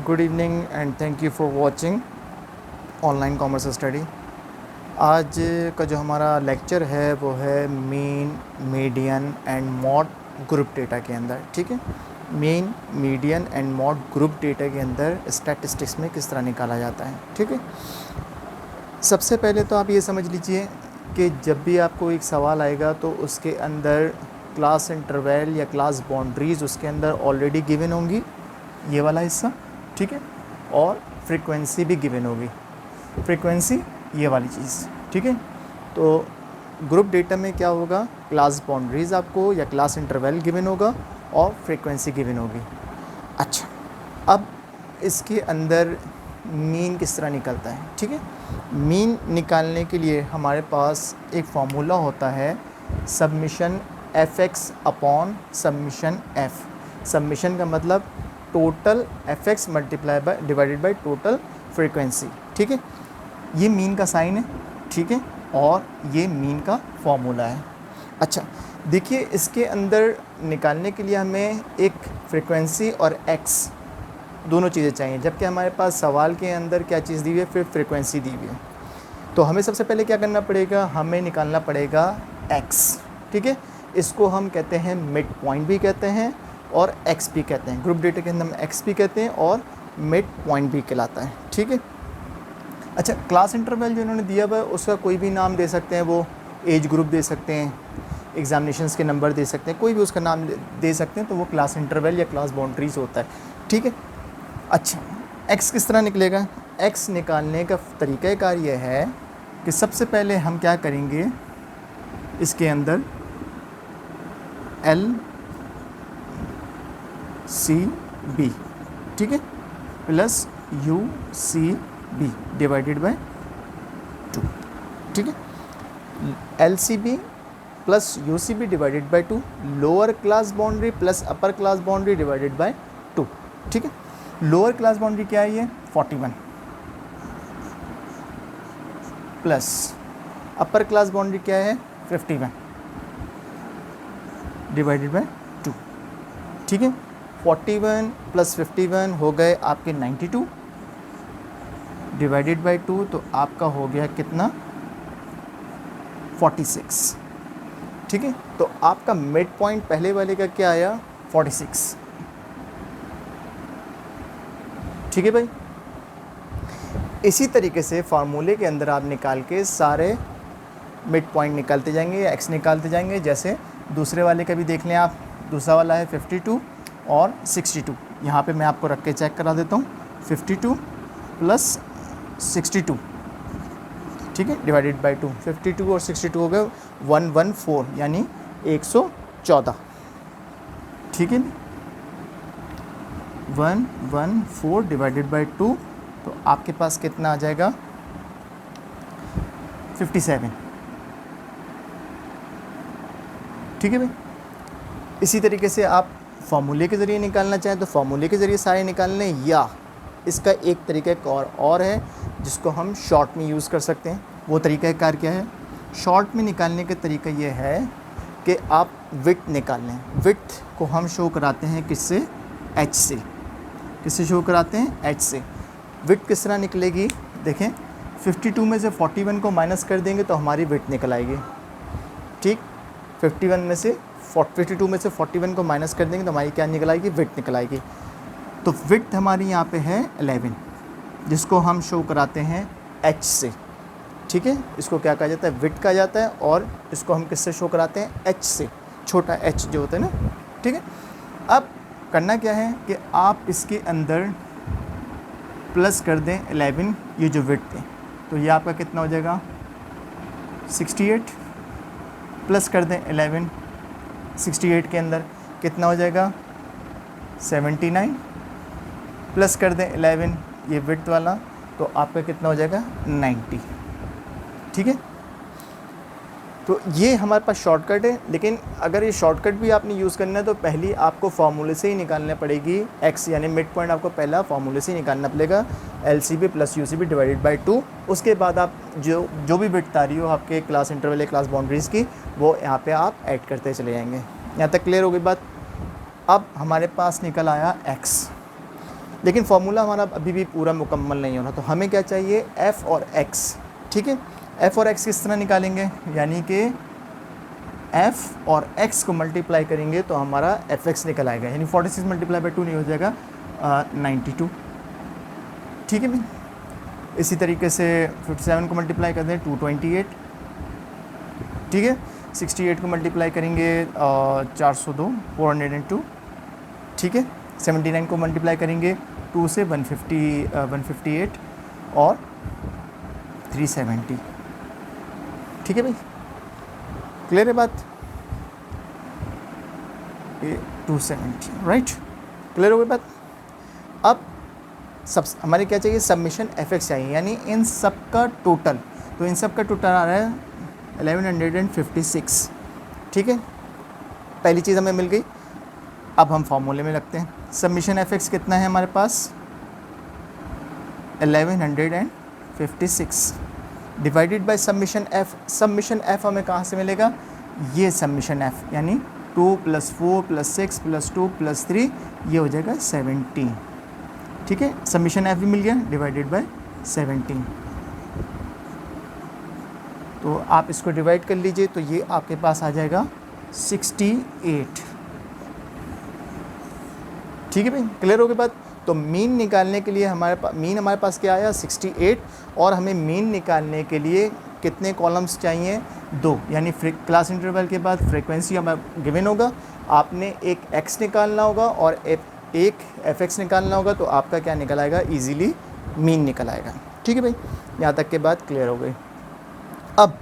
Good evening and thank you for watching online commerce study. आज का जो हमारा लेक्चर है वो है mean, median and mod group data के अंदर। ठीक है, mean, median and mod group data के अंदर स्टैटिस्टिक्स में किस तरह निकाला जाता है। ठीक है, सबसे पहले तो आप ये समझ लीजिए कि जब भी आपको एक सवाल आएगा तो उसके अंदर क्लास इंटरवल या क्लास बाउंड्रीज़ उसके अंदर ऑलरेडी गिवन होंगी, ये वाला हिस्सा। ठीक है, और फ्रीक्वेंसी भी गिवन होगी, फ्रीक्वेंसी ये वाली चीज़। ठीक है, तो ग्रुप डेटा में क्या होगा, क्लास बाउंड्रीज़ आपको या क्लास इंटरवल गिवन होगा और फ्रीक्वेंसी गिवन होगी। अच्छा, अब इसके अंदर मीन किस तरह निकलता है। ठीक है, मीन निकालने के लिए हमारे पास एक फार्मूला होता है, submission F x upon submission F. Submission का मतलब total F x multiply by divided by total frequency. ठीक है, ये मीन का साइन है। ठीक है, और ये मीन का फॉर्मूला है। अच्छा देखिए, इसके अंदर निकालने के लिए हमें एक फ्रीक्वेंसी और एक्स दोनों चीज़ें चाहिए, जबकि हमारे पास सवाल के अंदर क्या चीज़ दी हुई है, फिर फ्रीक्वेंसी दी हुई है। तो हमें सबसे पहले क्या करना पड़ेगा, हमें निकालना पड़ेगा एक्स। ठीक है, इसको हम कहते हैं मिड पॉइंट भी कहते हैं और एक्स भी कहते हैं। ग्रुप डेटा के अंदर हम एक्स भी कहते हैं और मिड पॉइंट भी कहलाता है। ठीक है, अच्छा क्लास इंटरवल जो इन्होंने दिया हुआ है उसका कोई भी नाम दे सकते हैं, वो एज ग्रुप दे सकते हैं, एग्जामिनेशंस के नंबर दे सकते हैं, कोई भी उसका नाम दे सकते हैं, तो वो क्लास इंटरवल या क्लास बाउंड्रीज होता है। ठीक है, अच्छा एक्स किस तरह निकलेगा, एक्स निकालने का तरीक़ाकार ये है कि सबसे पहले हम क्या करेंगे, इसके अंदर एल सी बी, ठीक है, plus U C B divided by 2। ठीक है, L C B plus U C B divided by 2, lower class boundary plus upper class boundary divided by 2। ठीक है, लोअर क्लास बाउंड्री क्या है, ये 41 प्लस अपर क्लास बाउंड्री क्या है 51 divided by 2। ठीक है, 41 प्लस 51 हो गए आपके 92 डिवाइडेड बाय 2, तो आपका हो गया कितना 46। ठीक है, तो आपका मिड पॉइंट पहले वाले का क्या आया 46। ठीक है भाई, इसी तरीके से फार्मूले के अंदर आप निकाल के सारे मिड पॉइंट निकालते जाएंगे या एक्स निकालते जाएंगे। जैसे दूसरे वाले का भी देख लें आप, दूसरा वाला है 52 और 62। यहाँ पे मैं आपको रख के चेक करा देता हूँ, 52 प्लस 62, ठीक है, डिवाइडेड बाय 2। 52 और 62 हो गए 114 यानी 114। ठीक है, 114 डिवाइडेड बाय 2, तो आपके पास कितना आ जाएगा 57। ठीक है भाई, इसी तरीके से आप फार्मूले के ज़रिए निकालना चाहें तो फार्मूले के ज़रिए सारे निकाल लें, या इसका एक तरीका और है जिसको हम शॉर्ट में यूज़ कर सकते हैं। वो तरीक़ाकार क्या है, शॉर्ट में निकालने का तरीका ये है कि आप विड्थ निकाल लें। विड्थ को हम शो कराते हैं किससे, एच से। किससे शो कराते हैं, एच से। विड्थ किस तरह निकलेगी, देखें 52 में से 41 को माइनस कर देंगे तो हमारी विड्थ निकल आएगी। ठीक, 52 में से 41 को माइनस कर देंगे तो हमारी क्या निकल आएगी, विड्थ निकल आएगी। तो विड्थ हमारी यहाँ पे है 11, जिसको हम शो कराते हैं एच से। ठीक है, इसको क्या कहा जाता है, विड्थ कहा जाता है, और इसको हम किससे शो कराते हैं, एच से, छोटा एच जो होता है ना। ठीक है, अब करना क्या है कि आप इसके अंदर प्लस कर दें 11, ये जो विड्थ है, तो ये आपका कितना हो जाएगा 68, प्लस कर दें 11, 68 के अंदर कितना हो जाएगा 79, प्लस कर दें 11 ये विड्थ वाला, तो आपका कितना हो जाएगा 90। ठीक है, तो ये हमारे पास शॉर्टकट है, लेकिन अगर ये शॉर्टकट भी आपने यूज़ करना है तो पहली आपको फार्मूले से ही निकालना पड़ेगी एक्स, यानी मिड पॉइंट आपको पहला फार्मूले से ही निकालना पड़ेगा, L C B plus U C B divided by 2। उसके बाद आप जो भी विड्थ आ रही हो आपके क्लास इंटरवल या क्लास बाउंड्रीज़ की, वो यहाँ पे आप ऐड करते चले जाएंगे। यहाँ तक क्लियर हो गई बात। अब हमारे पास निकल आया एक्स। लेकिन फार्मूला हमारा अभी भी पूरा मुकम्मल नहीं होना, तो हमें क्या चाहिए, f और x। ठीक है, f और x किस तरह निकालेंगे, यानी कि f और x को मल्टीप्लाई करेंगे तो हमारा fx निकल आएगा, यानी 46 मल्टीप्लाई बाई 2 नहीं हो जाएगा 92। ठीक है भाई, इसी तरीके से 57 को मल्टीप्लाई कर दें 228। ठीक है, 68 को मल्टीप्लाई करेंगे 402 402। ठीक है, 79 को मल्टीप्लाई करेंगे 2 से 158 और 370। ठीक है भाई, क्लियर है बात, ये 270, राइट, क्लियर हो गई बात। अब सब हमारे क्या चाहिए, सबमिशन fx चाहिए, यानी इन सब का टोटल, तो इन सब का टोटल आ रहा है 1156। ठीक है, पहली चीज़ हमें मिल गई। अब हम फॉर्मूले में लगते हैं, सबमिशन fx कितना है हमारे पास 1156 divided by submission f। Submission f हमें कहाँ से मिलेगा, ये सबमिशन f, यानी 2 + 4 + 6 + 2 + 3, ये हो जाएगा 17। ठीक है, सबमिशन f भी मिल गया डिवाइडेड बाय 17। तो आप इसको डिवाइड कर लीजिए, तो ये आपके पास आ जाएगा 68। ठीक है भाई, क्लियर हो गई बात। तो मीन निकालने के लिए हमारे पास क्या आया 68, और हमें मीन निकालने के लिए कितने कॉलम्स चाहिए, 2, यानी क्लास इंटरवल के बाद फ्रीक्वेंसी हमें गिवन होगा, आपने एक x निकालना होगा और एक fx निकालना होगा, तो आपका क्या निकल आएगा, ईजीली मीन निकल आएगा। ठीक है भाई, यहाँ तक के बात क्लियर हो गई। अब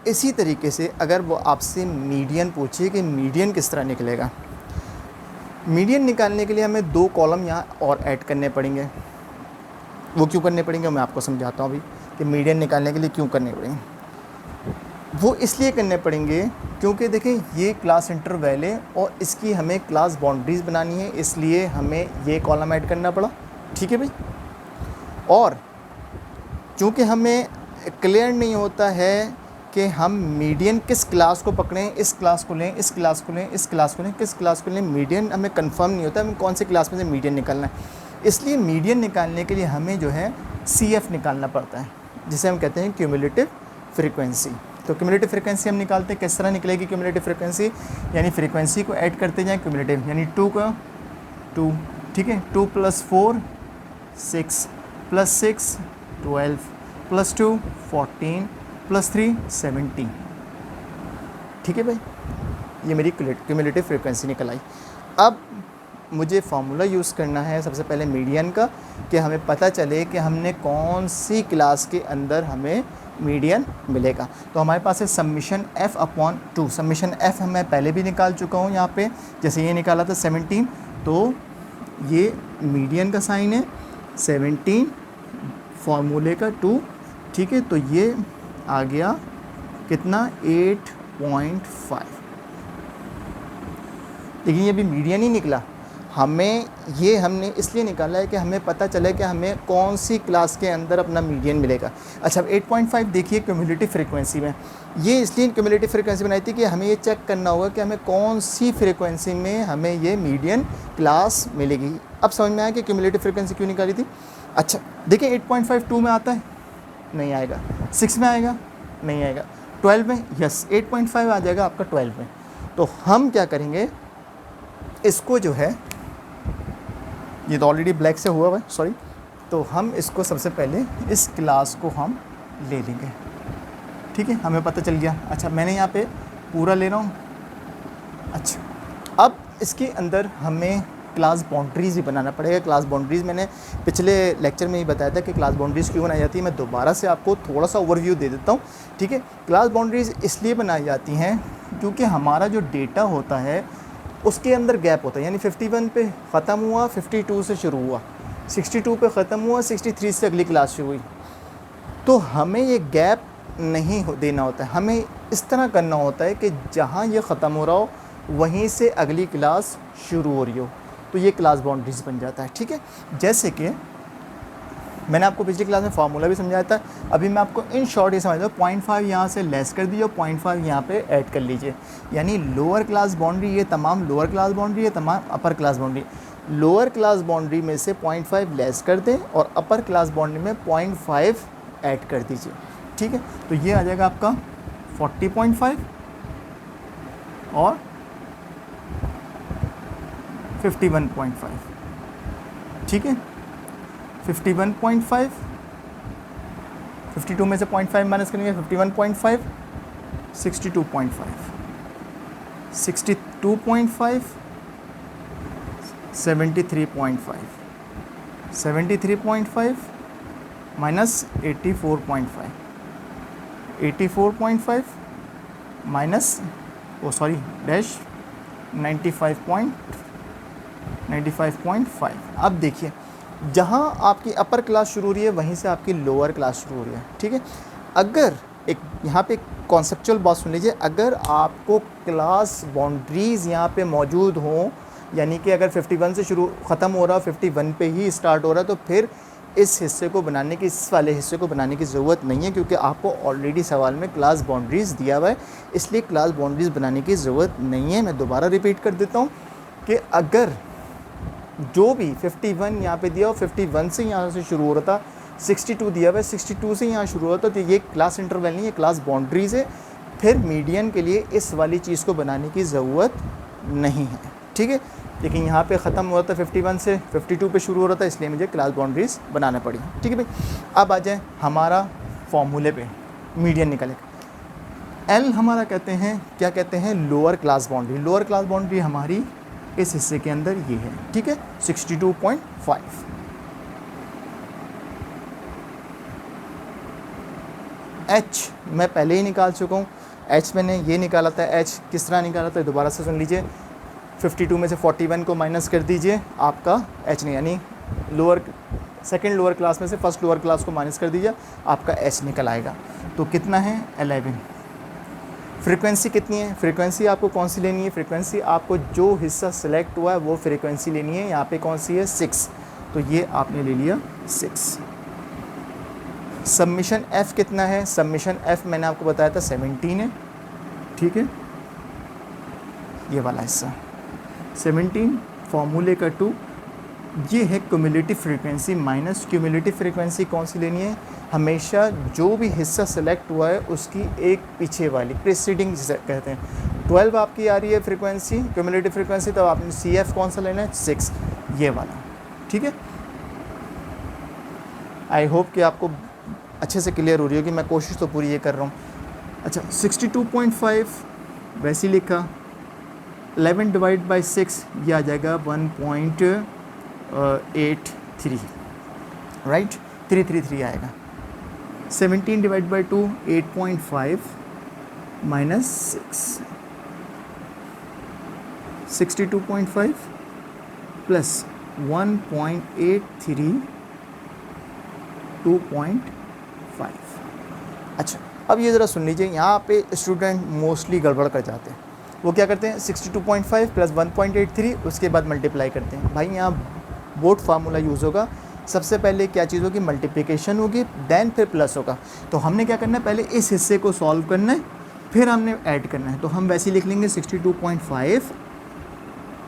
इसी तरीके से अगर वो आपसे मीडियन पूछे कि मीडियन किस तरह निकलेगा, मीडियन निकालने के लिए हमें 2 कॉलम यहाँ और ऐड करने पड़ेंगे। वो क्यों करने पड़ेंगे मैं आपको समझाता हूँ अभी, कि मीडियन निकालने के लिए क्यों करने पड़ेंगे। वो इसलिए करने पड़ेंगे क्योंकि देखें ये क्लास इंटरवल है और इसकी हमें क्लास बाउंड्रीज़ बनानी है, इसलिए हमें ये कॉलम ऐड करना पड़ा। ठीक है भाई, और चूँकि हमें क्लियर नहीं होता है कि हम मीडियन किस क्लास को पकड़ें, इस क्लास को लें, इस क्लास को लें, इस क्लास को लें, किस क्लास को लें, मीडियन हमें कंफर्म नहीं होता हमें कौन से क्लास में से मीडियन निकालना है। इसलिए मीडियन निकालने के लिए हमें जो है CF निकालना पड़ता है, जिसे हम कहते हैं क्यूमुलेटिव फ्रीक्वेंसी। तो क्यूमुलेटिव फ्रीक्वेंसी हम निकालते हैं, किस तरह निकलेगी क्यूमुलेटिव फ्रीक्वेंसी, यानी फ्रीक्वेंसी को ऐड करते जाएँ क्यूमुलेटिव, यानी 2 का 2। ठीक है, 2 + 4 6 + 6 12 + 2 14 + 3 17। ठीक है भाई, ये मेरी क्यूमुलेटिव फ्रीक्वेंसी निकल आई। अब मुझे फार्मूला यूज़ करना है सबसे पहले मीडियन का, कि हमें पता चले कि हमने कौन सी क्लास के अंदर हमें मीडियन मिलेगा। तो हमारे पास है सबमिशन f/2। सबमिशन f मैं पहले भी निकाल चुका हूँ, यहाँ पे जैसे ये निकाला था 17, तो ये मीडियन का साइन है 17, फार्मूले का 2। ठीक है, तो ये आ गया कितना 8.5। लेकिन ये भी मीडियन ही निकला, हमने इसलिए निकाला है कि हमें पता चले कि हमें कौन सी क्लास के अंदर अपना मीडियन मिलेगा। अच्छा, 8.5 देखिए क्यूमुलेटिव फ्रीक्वेंसी में, ये इसलिए क्यूमुलेटिव फ्रीक्वेंसी बनाई थी कि हमें ये चेक करना होगा कि हमें कौन सी फ्रीक्वेंसी में हमें ये मीडियन क्लास मिलेगी। अब समझ में आया कि क्यूमुलेटिव फ्रीक्वेंसी क्यों निकाली थी। अच्छा देखिए, 8.5 2 में आता है, नहीं आएगा, 6 में आएगा, नहीं आएगा, 12 में, यस 8.5 आ जाएगा आपका 12 में। तो हम क्या करेंगे, इसको जो है, ये तो ऑलरेडी ब्लैक से हुआ है सॉरी, तो हम इसको सबसे पहले इस क्लास को हम ले लेंगे। ठीक है, हमें पता चल गया। अच्छा, मैंने यहाँ पे पूरा ले रहा हूँ। अच्छा, अब इसके अंदर हमें क्लास बाउंड्रीज़ भी बनाना पड़ेगा। क्लास बाउंड्रीज़ मैंने पिछले लेक्चर में ही बताया था कि क्लास बाउंड्रीज़ क्यों बनाई जाती है। मैं दोबारा से आपको थोड़ा सा ओवरव्यू दे देता हूँ। ठीक है, क्लास बाउंड्रीज़ इसलिए बनाई जाती हैं क्योंकि हमारा जो डेटा होता है उसके अंदर गैप होता है, यानी 51 पे ख़त्म हुआ, 52 से शुरू हुआ, 62 पे ख़त्म हुआ, 63 से अगली क्लास शुरू हुई। तो हमें ये गैप नहीं देना होता है, हमें इस तरह करना होता है कि जहाँ ये ख़त्म हो रहा हो वहीं से अगली क्लास शुरू हो रही हो, तो ये क्लास बाउंड्रीज बन जाता है। ठीक है, जैसे कि मैंने आपको पिछली क्लास में फार्मूला भी समझाया था, अभी मैं आपको इन शॉर्ट ये समझा दूँ। 0.5 यहाँ से लेस कर दीजिए और 0.5 यहाँ पे ऐड कर लीजिए, यानी लोअर क्लास बाउंड्री ये तमाम लोअर क्लास बाउंड्री, ये तमाम अपर class boundary. Lower class boundary में से 0.5 लेस कर दें और अपर क्लास बाउंड्री में 0.5 ऐड कर दीजिए, ठीक है। तो ये आ जाएगा आपका 40.5 और 51.5, ठीक है। 51.5, 52 में से 0.5 माइनस करेंगे 51.5, 62.5, 62.5, 73.5, 73.5 माइनस 84.5, 84.5 माइनस डैश 95.5। अब देखिए, जहाँ आपकी अपर क्लास शुरू हो रही है वहीं से आपकी लोअर क्लास शुरू हो रही है, ठीक है। अगर एक यहाँ पे कॉन्सेप्चुअल बात सुन लीजिए, अगर आपको क्लास बाउंड्रीज़ यहाँ पे मौजूद हों, यानी कि अगर 51 से शुरू ख़त्म हो रहा है 51 पे ही स्टार्ट हो रहा है, तो फिर इस हिस्से को बनाने की, इस वाले हिस्से को बनाने की ज़रूरत नहीं है, क्योंकि आपको ऑलरेडी सवाल में क्लास बाउंड्रीज़ दिया हुआ है, इसलिए क्लास बाउंड्रीज़ बनाने की ज़रूरत नहीं है। मैं दोबारा रिपीट कर देता हूँ कि अगर जो भी 51 यहाँ पे दिया और 51 से यहाँ से शुरू हो रहा था, 62 दिया हुआ है, 62 से यहाँ शुरू हो रहा था, तो ये क्लास इंटरवल नहीं है, क्लास बाउंड्रीज़ है। फिर मीडियन के लिए इस वाली चीज़ को बनाने की ज़रूरत नहीं है, ठीक है। लेकिन यहाँ पे ख़त्म हो रहा था 51 से 52 पे शुरू हो रहा था, इसलिए मुझे क्लास बाउंड्रीज़ बनाना पड़ी, ठीक है भाई। अब आ जाए हमारा फॉर्मूले पे, मीडियन निकलेगा। एल हमारा कहते हैं, क्या कहते हैं, lower class boundary. Lower class boundary हमारी इस हिस्से के अंदर ये है, ठीक है, 62.5। एच मैं पहले ही निकाल चुका हूँ, एच मैंने ये निकाला था। एच किस तरह निकाला था, दोबारा से सुन लीजिए। 52 में से 41 को माइनस कर दीजिए, आपका एच नहीं, यानी सेकंड लोअर क्लास में से फर्स्ट लोअर क्लास को माइनस कर दीजिए, आपका एच निकल आएगा। तो कितना है, 11। फ्रीक्वेंसी कितनी है, फ्रीक्वेंसी आपको कौन सी लेनी है, फ्रीक्वेंसी आपको जो हिस्सा सिलेक्ट हुआ है वो फ्रीक्वेंसी लेनी है। यहाँ पे कौन सी है, 6, तो ये आपने ले लिया 6। सबमिशन एफ़ कितना है, सबमिशन एफ़ मैंने आपको बताया था 17 है, ठीक है, ये वाला हिस्सा 17। फॉर्मूले का 2, ये है cumulative frequency minus cumulative frequency कौन सी लेनी है, हमेशा जो भी हिस्सा सेलेक्ट हुआ है उसकी एक पीछे वाली, प्रीसीडिंग जिसे कहते हैं। 12 आपकी आ रही है फ्रीक्वेंसी, क्यूमुलेटिव फ्रीक्वेंसी, तो आपने सी एफ कौन सा लेना है, 6, ये वाला, ठीक है। आई होप कि आपको अच्छे से क्लियर हो रही होगी, मैं कोशिश तो पूरी ये कर रहा हूँ। अच्छा, 62.5 वैसे ही लिखा, 11 डिवाइड बाई 6 ये आ जाएगा 1.83, राइट, 333 आएगा। 17 डिवाइड बाई 2 8.5 माइनस 6, 62.5 प्लस 1.83 2.5। अच्छा, अब ये ज़रा सुन लीजिए, यहाँ पे स्टूडेंट मोस्टली गड़बड़ कर जाते हैं। वो क्या करते हैं, 62.5 प्लस 1.83 उसके बाद मल्टीप्लाई करते हैं। भाई यहाँ बोर्ड फार्मूला यूज़ होगा, सबसे पहले क्या चीज़ होगी, मल्टीप्लिकेशन होगी, देन फिर प्लस होगा। तो हमने क्या करना है, पहले इस हिस्से को सॉल्व करना है, फिर हमने ऐड करना है। तो हम वैसे ही लिख लेंगे 62.5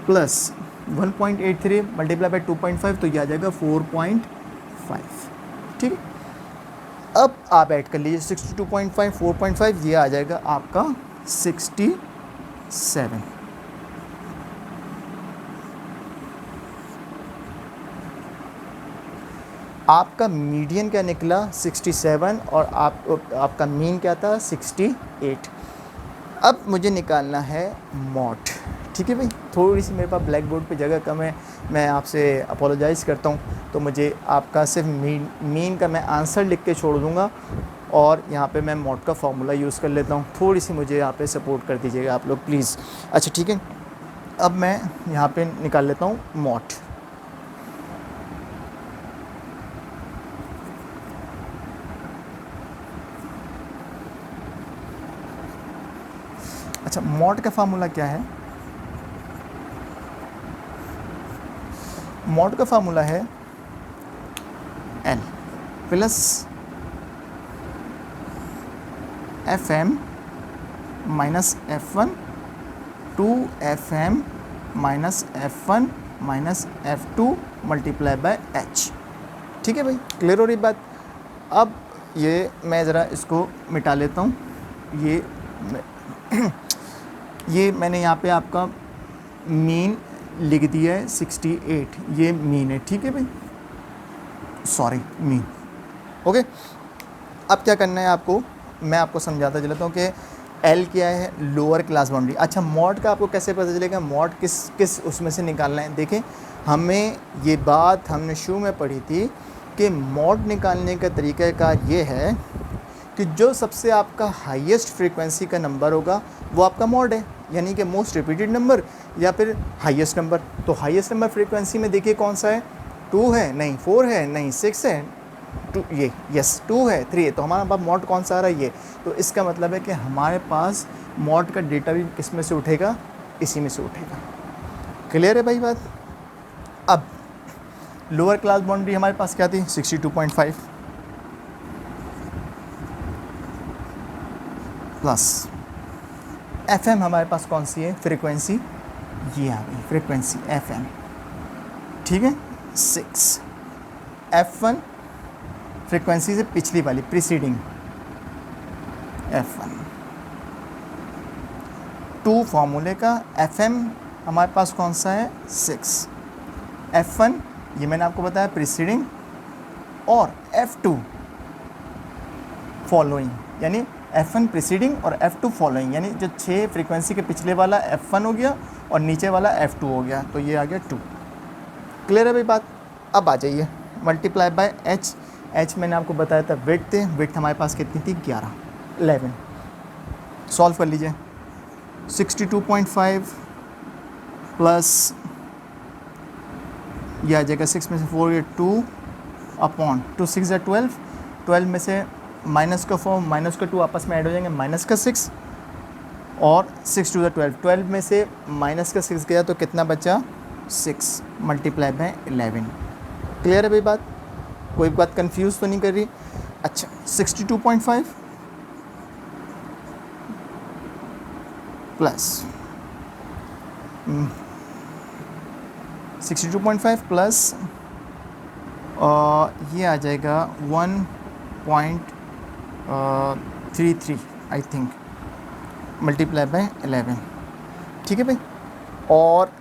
प्लस 1.83 मल्टीप्लाई बाई 2.5, तो ये आ जाएगा 4.5, ठीक है। अब आप ऐड कर लीजिए 62.5 4.5, ये आ जाएगा आपका 67। आपका मीडियन क्या निकला, 67, और आपका मीन क्या था, 68। अब मुझे निकालना है मॉड, ठीक है भाई। थोड़ी सी मेरे पास ब्लैक बोर्ड पे जगह कम है, मैं आपसे अपोलोजाइज़ करता हूँ। तो मुझे आपका सिर्फ मीन का मैं आंसर लिख के छोड़ दूँगा, और यहाँ पे मैं मॉड का फार्मूला यूज़ कर लेता हूँ। थोड़ी सी मुझे यहाँ पे सपोर्ट कर दीजिएगा आप लोग प्लीज़। अच्छा ठीक है, अब मैं यहाँ पे निकाल लेता हूँ मॉड। अच्छा, मॉड का फार्मूला क्या है, मॉड का फार्मूला है L plus F M minus F1 2 FM minus F1 minus F2 multiply by H। ठीक है भाई, क्लियर हो रही बात। अब ये मैं ज़रा इसको मिटा लेता हूँ। ये मैंने यहाँ पे आपका मीन लिख दिया है 68, ये मीन है। ठीक है भाई, सॉरी मीन। ओके, अब क्या करना है आपको, मैं आपको समझाता चलता हूँ कि एल क्या है, लोअर क्लास बाउंड्री। अच्छा, मॉड का आपको कैसे पता चलेगा, मॉड किस उसमें से निकालना है। देखें, हमें ये बात हमने शुरू में पढ़ी थी कि मॉड निकालने का तरीक़ाकार ये है कि जो सबसे आपका हाईएस्ट फ्रीक्वेंसी का नंबर होगा वो आपका मॉड है, यानी कि मोस्ट रिपीटेड नंबर या फिर हाईएस्ट नंबर। तो हाईएस्ट नंबर फ्रीक्वेंसी में देखिए कौन सा है, 2 है, नहीं 4 है, नहीं 6 है, 2, ये यस 2 है, 3 है। तो हमारे पास मॉड कौन सा आ रहा है, ये। तो इसका मतलब है कि हमारे पास मॉड का डेटा भी किस में से उठेगा, इसी में से उठेगा। क्लियर है भाई बात। अब लोअर क्लास बाउंड्री हमारे पास क्या थी, 62.5 प्लस FM हमारे पास कौन सी है, फ्रीक्वेंसी, ये आ गई फ्रीक्वेंसी FM। ठीक है, 6 F1 फ्रीक्वेंसी से पिछली वाली, प्रीसीडिंग F1। 2 फार्मूले का, FM हमारे पास कौन सा है, 6। F1 ये मैंने आपको बताया प्रीसीडिंग, और F2 फॉलोइंग, यानी F1 प्रीसीडिंग और F2 फॉलोइंग, यानी जो 6 फ्रीक्वेंसी के पिछले वाला F1 हो गया और नीचे वाला F2 हो गया, तो ये आ गया 2। क्लियर है भाई बात। अब आ जाइए मल्टीप्लाई बाय H मैंने आपको बताया था विड्थ थे, विड्थ हमारे पास कितनी थी, 11। सॉल्व कर लीजिए, 62.5 प्लस ये आ जाएगा 6 में से 4 ये 2 अपॉन 2, 6 या 12 में से माइनस का 4 माइनस का 2 आपस में ऐड हो जाएंगे, माइनस का 6 और 6 2 12 में से माइनस का 6 गया तो कितना बचा, 6 मल्टीप्लाई बाय 11। क्लियर है भाई बात, कोई बात कंफ्यूज तो नहीं कर रही। अच्छा, 62.5 प्लस 62.5 प्लस ये आ जाएगा 1.33 आई थिंक मल्टीप्लाई बाय 11। ठीक है भाई, और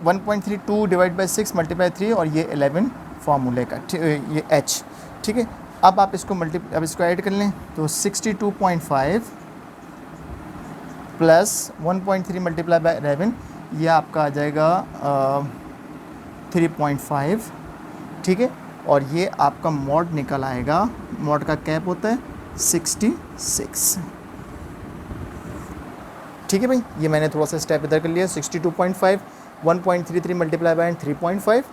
1.32 डिवाइड बाय 6 मल्टीप्लाई 3 और ये 11 फार्मूले का, ये H। ठीक है, अब आप इसको अब इसको ऐड कर लें तो 62.5 प्लस 1.3 मल्टीप्लाई बाय 11, ये आपका आ जाएगा 3.5। ठीक है, और ये आपका मॉड निकल आएगा, मॉड का कैप होता है 66। ठीक है भाई, ये मैंने थोड़ा सा स्टेप इधर कर लिया, 62.5 1.33 मल्टीप्लाई बाय 3.5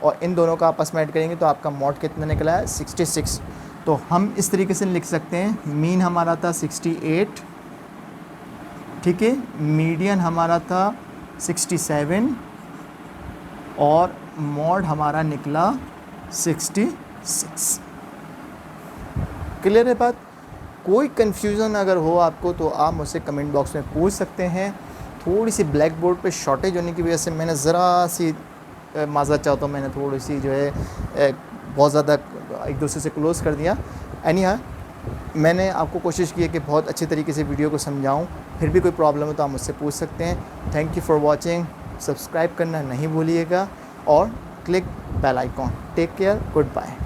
और इन दोनों का आपस में ऐड करेंगे तो आपका मॉड कितना निकला है, 66। तो हम इस तरीके से लिख सकते हैं, मीन हमारा था 68, ठीक है, मीडियन हमारा था 67 और मॉड हमारा निकला 66। क्लियर है बात। कोई कन्फ्यूज़न अगर हो आपको तो आप मुझसे कमेंट बॉक्स में पूछ सकते हैं। थोड़ी सी ब्लैक बोर्ड पे शॉर्टेज होने की वजह से मैंने ज़रा सी माज़रत चाहता हूँ, मैंने थोड़ी सी जो है बहुत ज़्यादा एक दूसरे से क्लोज़ कर दिया। हाँ, मैंने आपको कोशिश की है कि बहुत अच्छे तरीके से वीडियो को समझाऊँ। फिर भी कोई प्रॉब्लम हो तो आप मुझसे पूछ सकते हैं। Thank you for watching. Subscribe करना नहीं भूलिएगा और click bell icon. Take care, good bye.